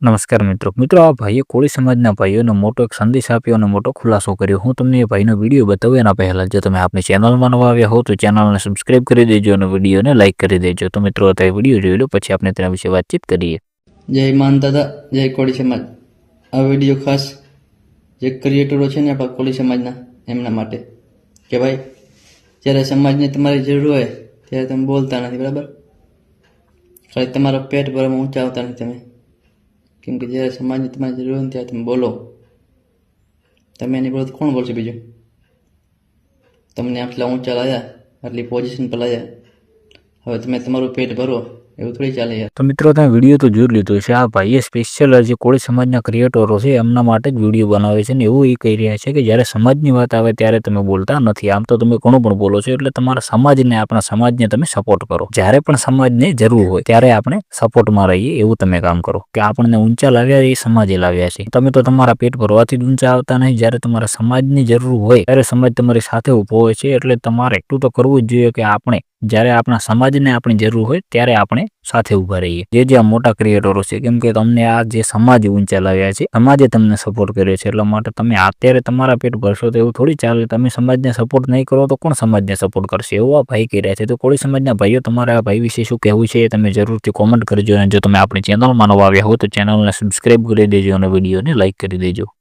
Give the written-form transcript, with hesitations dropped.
નમસ્કાર મિત્રો આ ભાઈએ કોળી સમાજના ભાઈઓને મોટો એક સંદેશ આપ્યો અને મોટો ખુલાસો કર્યો। હું તમને એ ભાઈનો વિડીયો બતાવું એના પહેલા જો તમે આપણી ચેનલમાં નવા આવ્યા હો તો ચેનલને સબસ્ક્રાઇબ કરી દેજો અને વિડીયોને લાઇક કરી દેજો। તો મિત્રો અત્યારે વિડીયો જોઈ લો પછી આપણે તેના વિશે વાતચીત કરીએ। જય માનદાદા, જય કોળી સમાજ। આ વિડીયો ખાસ જે ક્રિએટરો છે ને આપણા કોળી સમાજના એમના માટે કે ભાઈ જ્યારે સમાજને તમારી જરૂર હોય ત્યારે તમે બોલતા નથી, બરાબર? ખાલી તમારા પેટ ભરવામાં ઊંચા આવતા નથી તમે, કેમ કે જ્યારે સમાજની તમારી જરૂર હોય ત્યારે તમે બોલો। તમે એની વિરુદ્ધ કોણ બોલશે બીજું? તમને આટલા ઊંચા લાવ્યા, આટલી પોઝિશન પર લાવ્યા, હવે તમે તમારું પેટ ભરો એવું થોડી ચાલે યાર। તો મિત્રો તમે વિડીયો તો જોઈ લીધો છે। આ ભાઈએ સ્પેશિયલ જે કોળી સમાજના ક્રિએટરો છે એમના માટે જ વિડીયો બનાવે છે ને એવું એ કહી રહ્યા છે કે જ્યારે સમાજની વાત આવે ત્યારે તમે બોલતા નથી। આમ તો તમે ઘણું પણ બોલો છો, એટલે તમારા સમાજને આપણા સમાજને તમે સપોર્ટ કરો। જ્યારે પણ સમાજને જરૂર હોય ત્યારે આપણે સપોર્ટમાં રહીએ એવું તમે કામ કરો કે આપણને ઊંચા લાવ્યા એ સમાજે લાવ્યા છે। તમે તો તમારા પેટ ભરવાથી જ ઊંચા આવતા નહીં। જ્યારે તમારા સમાજની જરૂર હોય ત્યારે સમાજ તમારી સાથે ઊભો હોય છે, એટલે તમારે એટલું તો કરવું જ જોઈએ કે આપણે જ્યારે આપણા સમાજને આપણી જરૂર હોય ત્યારે આપણે સાથે ઉભા રહીએ। જે આ મોટા ક્રિએટરો છે, કેમ કે તમને આ જે સમાજ ઊંચા લાવ્યા છે, સમાજે તમને સપોર્ટ કર્યો છે, એટલા માટે તમે અત્યારે તમારા પેટ ભરશો તો એવું થોડી ચાલે। તમે સમાજને સપોર્ટ નહીં કરો તો કોણ સમાજને સપોર્ટ કરશે? એવું આ ભાઈ કહી રહ્યા છે। તો કોળી સમાજના ભાઈઓ તમારે આ ભાઈ વિશે શું કહેવું છે તમે જરૂરથી કોમેન્ટ કરજો, અને જો તમે આપણી ચેનલમાં નવા આવ્યા હો તો ચેનલને સબસ્ક્રાઇબ કરી દેજો અને વિડીયોને લાઇક કરી દેજો।